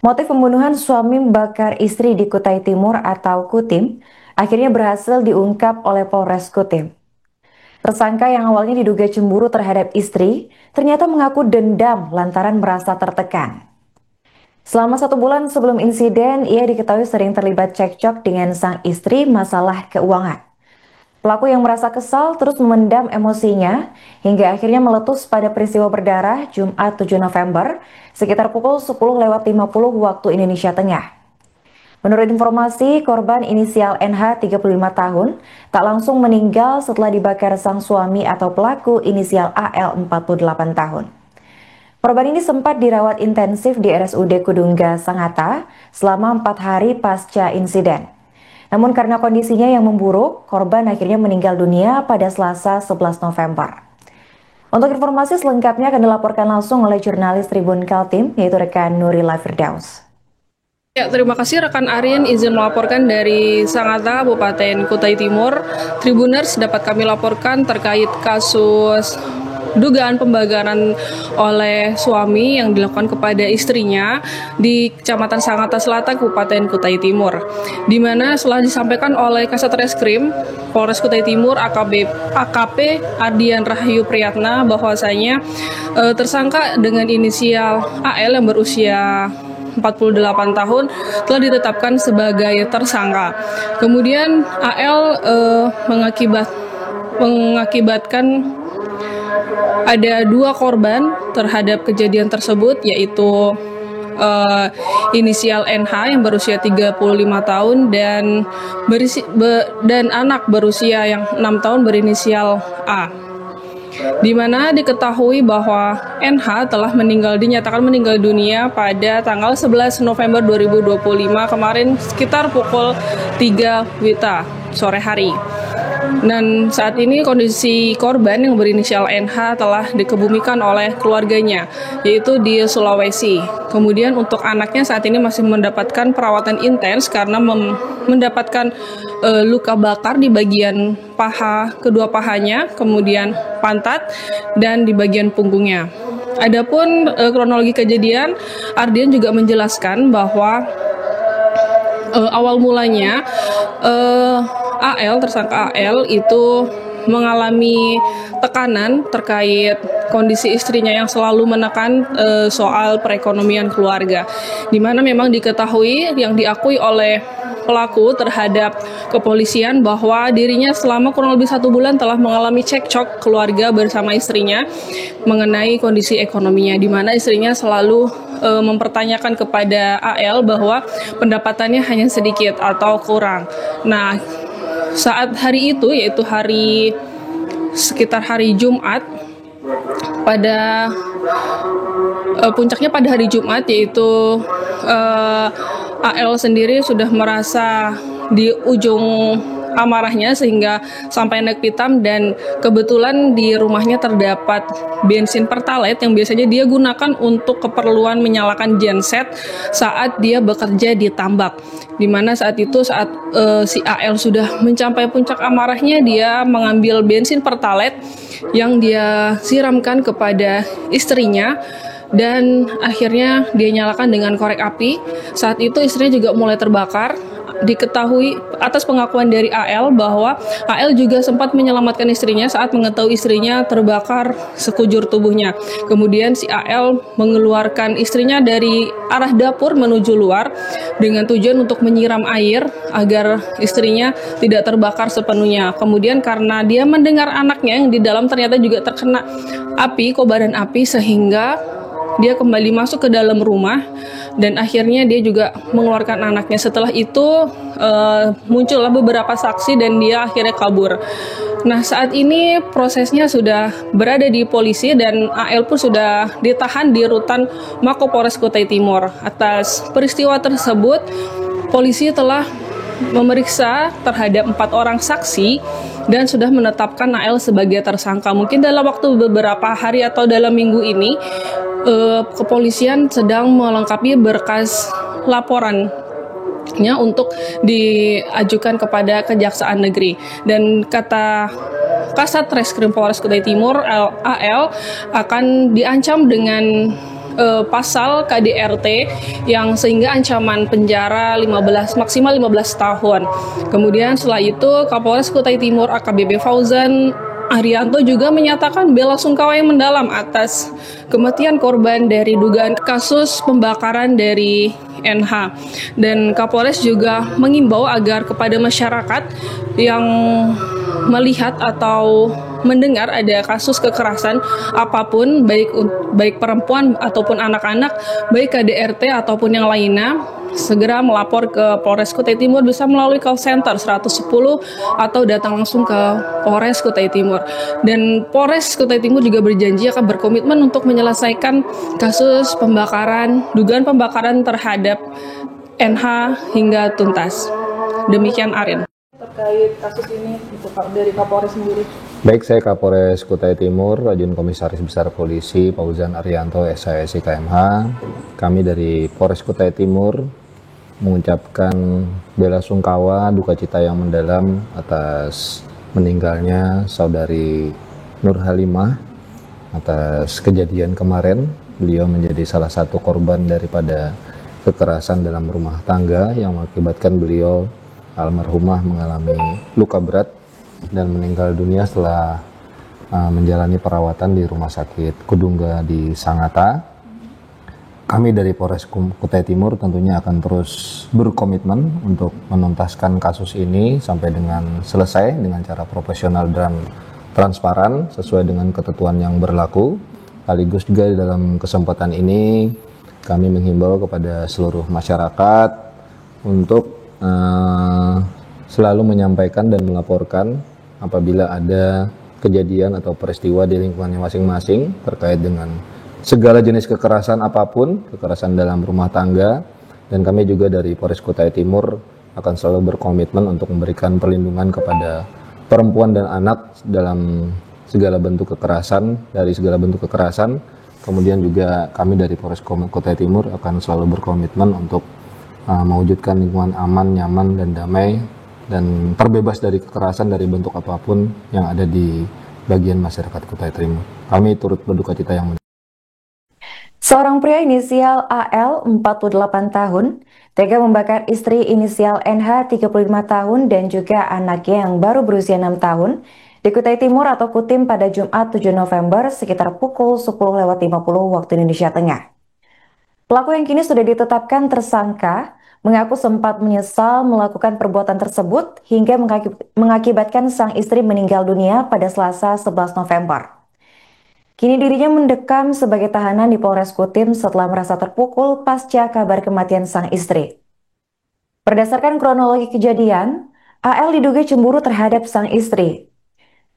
Motif pembunuhan suami membakar istri di Kutai Timur atau Kutim akhirnya berhasil diungkap oleh Polres Kutim. Tersangka yang awalnya diduga cemburu terhadap istri, ternyata mengaku dendam lantaran merasa tertekan. Selama 1 bulan sebelum insiden, ia diketahui sering terlibat cekcok dengan sang istri masalah keuangan. Pelaku yang merasa kesal terus memendam emosinya hingga akhirnya meletus pada peristiwa berdarah Jumat 7 November sekitar pukul 10.50 waktu Indonesia Tengah. Menurut informasi, korban inisial NH 35 tahun tak langsung meninggal setelah dibakar sang suami atau pelaku inisial AL 48 tahun. Korban ini sempat dirawat intensif di RSUD Kudungga Sangatta selama 4 hari pasca insiden. Namun karena kondisinya yang memburuk, korban akhirnya meninggal dunia pada Selasa 11 November. Untuk informasi selengkapnya akan dilaporkan langsung oleh jurnalis Tribun Kaltim, yaitu rekan Nurila Firdaus. Ya, terima kasih rekan Aryan izin melaporkan dari Sangatta, Kabupaten Kutai Timur. Tribuners, dapat kami laporkan terkait kasus dugaan pembakaran oleh suami yang dilakukan kepada istrinya di Kecamatan Sangatta Selatan, Kabupaten Kutai Timur. Di mana setelah disampaikan oleh Kasat Reskrim Polres Kutai Timur AKP Ardian Rahayu Priyatna bahwasanya tersangka dengan inisial AL yang berusia 48 tahun telah ditetapkan sebagai tersangka. Kemudian AL mengakibatkan ada 2 korban terhadap kejadian tersebut, yaitu inisial NH yang berusia 35 tahun dan anak berusia yang 6 tahun berinisial A. Di mana diketahui bahwa NH telah dinyatakan meninggal dunia pada tanggal 11 November 2025 kemarin sekitar pukul 3 WITA sore hari. Dan saat ini kondisi korban yang berinisial NH telah dikebumikan oleh keluarganya, yaitu di Sulawesi. Kemudian untuk anaknya saat ini masih mendapatkan perawatan intens karena mendapatkan luka bakar di bagian kedua pahanya, kemudian pantat, dan di bagian punggungnya. Adapun kronologi kejadian, Ardian juga menjelaskan bahwa awal mulanya tersangka AL itu mengalami tekanan terkait kondisi istrinya yang selalu menekan soal perekonomian keluarga, di mana memang diketahui yang diakui oleh pelaku terhadap kepolisian bahwa dirinya selama kurang lebih 1 bulan telah mengalami cekcok keluarga bersama istrinya mengenai kondisi ekonominya, di mana istrinya selalu mempertanyakan kepada AL bahwa pendapatannya hanya sedikit atau kurang. Nah, saat hari itu, yaitu sekitar hari Jumat, puncaknya pada hari Jumat, yaitu AL sendiri sudah merasa di ujung amarahnya sehingga sampai naik pitam, dan kebetulan di rumahnya terdapat bensin Pertalite yang biasanya dia gunakan untuk keperluan menyalakan genset saat dia bekerja di tambak. Dimana saat si AL sudah mencapai puncak amarahnya, dia mengambil bensin Pertalite yang dia siramkan kepada istrinya dan akhirnya dia nyalakan dengan korek api. Saat itu istrinya juga mulai terbakar. Diketahui atas pengakuan dari AL bahwa AL juga sempat menyelamatkan istrinya saat mengetahui istrinya terbakar sekujur tubuhnya. Kemudian si AL mengeluarkan istrinya dari arah dapur menuju luar dengan tujuan untuk menyiram air agar istrinya tidak terbakar sepenuhnya. Kemudian karena dia mendengar anaknya yang di dalam ternyata juga terkena kobaran api, sehingga dia kembali masuk ke dalam rumah dan akhirnya dia juga mengeluarkan anaknya. Setelah itu muncullah beberapa saksi dan dia akhirnya kabur. Nah, saat ini prosesnya sudah berada di polisi dan AL pun sudah ditahan di rutan Mako Polres Kutai Timur. Atas peristiwa tersebut, polisi telah memeriksa terhadap 4 orang saksi dan sudah menetapkan AL sebagai tersangka. Mungkin dalam waktu beberapa hari atau dalam minggu ini kepolisian sedang melengkapi berkas laporannya untuk diajukan kepada Kejaksaan Negeri. Dan kata Kasat Reskrim Polres Kutai Timur, AL akan diancam dengan pasal KDRT yang sehingga ancaman penjara maksimal 15 tahun. Kemudian setelah itu Kapolres Kutai Timur AKBP Fauzan Arianto juga menyatakan bela sungkawa yang mendalam atas kematian korban dari dugaan kasus pembakaran dari NH. Dan Kapolres juga mengimbau agar kepada masyarakat yang melihat atau mendengar ada kasus kekerasan apapun, baik perempuan ataupun anak-anak, baik KDRT ataupun yang lainnya, segera melapor ke Polres Kutai Timur bisa melalui call center 110 atau datang langsung ke Polres Kutai Timur. Dan Polres Kutai Timur juga berjanji akan berkomitmen untuk menyelesaikan kasus dugaan pembakaran terhadap NH hingga tuntas. Demikian Arin. Terkait kasus ini dari Kapolres sendiri. Baik, saya Kapolres Kutai Timur, Ajun Komisaris Besar Polisi Fauzan Arianto, SISI KMH. Kami dari Polres Kutai Timur mengucapkan bela sungkawa, duka cita yang mendalam atas meninggalnya saudari Nur Halimah atas kejadian kemarin. Beliau menjadi salah satu korban daripada kekerasan dalam rumah tangga yang mengakibatkan beliau almarhumah mengalami luka berat dan meninggal dunia setelah menjalani perawatan di Rumah Sakit Kudungga di Sangatta. Kami dari Polres Kutai Timur tentunya akan terus berkomitmen untuk menuntaskan kasus ini sampai dengan selesai dengan cara profesional dan transparan sesuai dengan ketentuan yang berlaku. Sekaligus juga dalam kesempatan ini kami menghimbau kepada seluruh masyarakat untuk selalu menyampaikan dan melaporkan apabila ada kejadian atau peristiwa di lingkungannya masing-masing terkait dengan segala jenis kekerasan apapun, kekerasan dalam rumah tangga. Dan kami juga dari Polres Kutai Timur akan selalu berkomitmen untuk memberikan perlindungan kepada perempuan dan anak dalam segala bentuk kekerasan, Kemudian juga kami dari Polres Kutai Timur akan selalu berkomitmen untuk mewujudkan lingkungan aman, nyaman, dan damai dan terbebas dari kekerasan dari bentuk apapun yang ada di bagian masyarakat Kutai Timur. Kami turut berduka cita yang Seorang pria inisial AL 48 tahun tega membakar istri inisial NH 35 tahun dan juga anaknya yang baru berusia 6 tahun di Kutai Timur atau Kutim pada Jumat 7 November sekitar pukul 10.50 waktu Indonesia Tengah. Pelaku yang kini sudah ditetapkan tersangka mengaku sempat menyesal melakukan perbuatan tersebut hingga mengakibatkan sang istri meninggal dunia pada Selasa 11 November. Kini dirinya mendekam sebagai tahanan di Polres Kutim setelah merasa terpukul pasca kabar kematian sang istri. Berdasarkan kronologi kejadian, AL diduga cemburu terhadap sang istri.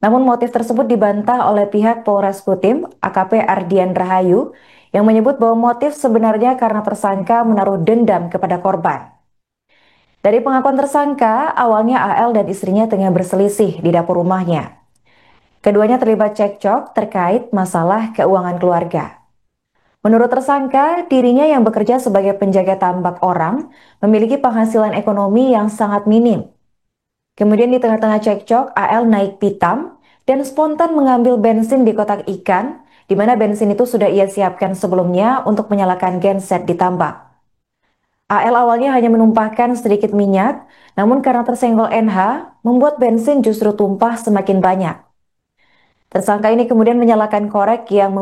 Namun motif tersebut dibantah oleh pihak Polres Kutim, AKP Ardian Rahayu, yang menyebut bahwa motif sebenarnya karena tersangka menaruh dendam kepada korban. Dari pengakuan tersangka, awalnya AL dan istrinya tengah berselisih di dapur rumahnya. Keduanya terlibat cekcok terkait masalah keuangan keluarga. Menurut tersangka, dirinya yang bekerja sebagai penjaga tambak orang memiliki penghasilan ekonomi yang sangat minim. Kemudian di tengah-tengah cekcok, AL naik pitam dan spontan mengambil bensin di kotak ikan, di mana bensin itu sudah ia siapkan sebelumnya untuk menyalakan genset di tambak. AL awalnya hanya menumpahkan sedikit minyak, namun karena tersenggol NH, membuat bensin justru tumpah semakin banyak. Tersangka ini kemudian menyalakan korek yang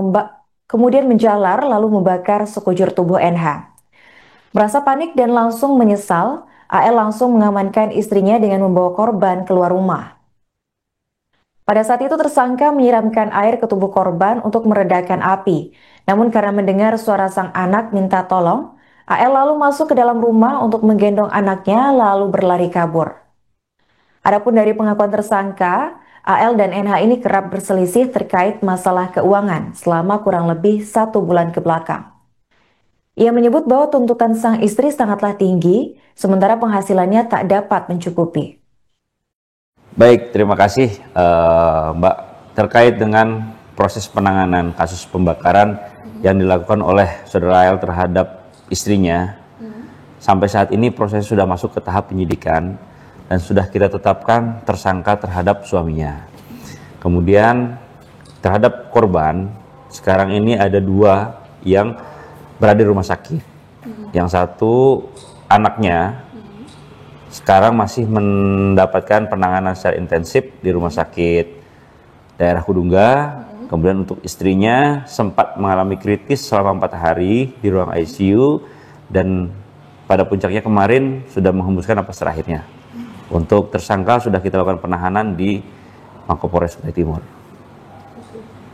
kemudian menjalar lalu membakar sekujur tubuh NH. Merasa panik dan langsung menyesal, AL langsung mengamankan istrinya dengan membawa korban keluar rumah. Pada saat itu tersangka menyiramkan air ke tubuh korban untuk meredakan api. Namun karena mendengar suara sang anak minta tolong, AL lalu masuk ke dalam rumah untuk menggendong anaknya lalu berlari kabur. Adapun dari pengakuan tersangka, AL dan NH ini kerap berselisih terkait masalah keuangan selama kurang lebih 1 bulan ke belakang. Ia menyebut bahwa tuntutan sang istri sangatlah tinggi, sementara penghasilannya tak dapat mencukupi. Baik, terima kasih Mbak. Terkait dengan proses penanganan kasus pembakaran yang dilakukan oleh saudara AL terhadap istrinya, sampai saat ini proses sudah masuk ke tahap penyidikan dan sudah kita tetapkan tersangka terhadap suaminya. Kemudian terhadap korban, sekarang ini ada 2 yang berada di rumah sakit. Yang satu anaknya sekarang masih mendapatkan penanganan secara intensif di rumah sakit daerah Kudungga. Kemudian untuk istrinya sempat mengalami kritis selama 4 hari di ruang ICU dan pada puncaknya kemarin sudah menghembuskan napas terakhirnya. Untuk tersangka sudah kita lakukan penahanan di Mapolres Kutai Timur.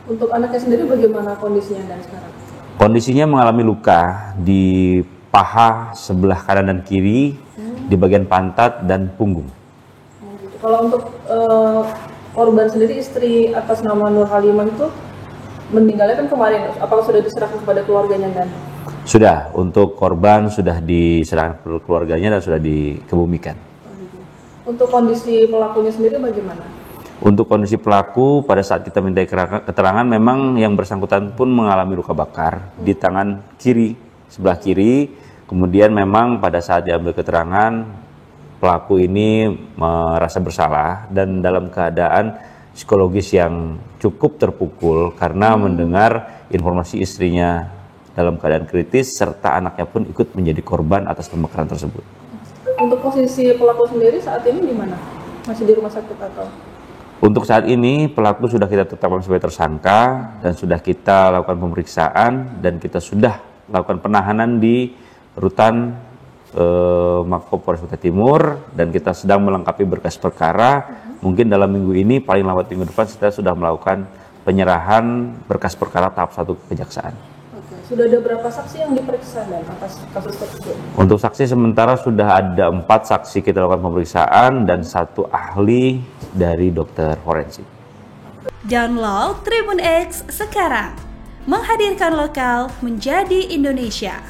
Untuk anaknya sendiri bagaimana kondisinya dan sekarang? Kondisinya mengalami luka di paha sebelah kanan dan kiri, di bagian pantat dan punggung. Kalau untuk korban sendiri, istri atas nama Nur Halimah itu meninggalnya kan kemarin, apakah sudah diserahkan kepada keluarganya dan? Sudah, untuk korban sudah diserahkan ke keluarganya dan sudah dikebumikan. Untuk kondisi pelakunya sendiri bagaimana? Untuk kondisi pelaku pada saat kita minta keterangan memang yang bersangkutan pun mengalami luka bakar di tangan kiri, sebelah kiri. Kemudian memang pada saat diambil keterangan pelaku ini merasa bersalah dan dalam keadaan psikologis yang cukup terpukul karena mendengar informasi istrinya dalam keadaan kritis serta anaknya pun ikut menjadi korban atas pembakaran tersebut. Untuk posisi pelaku sendiri saat ini di mana? Masih di rumah sakit atau? Untuk saat ini pelaku sudah kita tetapkan sebagai tersangka dan sudah kita lakukan pemeriksaan dan kita sudah lakukan penahanan di rutan Mapolres Kutai Timur dan kita sedang melengkapi berkas perkara. Mungkin dalam minggu ini paling lambat minggu depan kita sudah melakukan penyerahan berkas perkara tahap 1 ke kejaksaan. Sudah ada berapa saksi yang diperiksa dan atas kasus tersebut? Untuk saksi sementara sudah ada 4 saksi kita lakukan pemeriksaan dan 1 ahli dari dokter forensik. Download Tribun X sekarang, menghadirkan lokal menjadi Indonesia.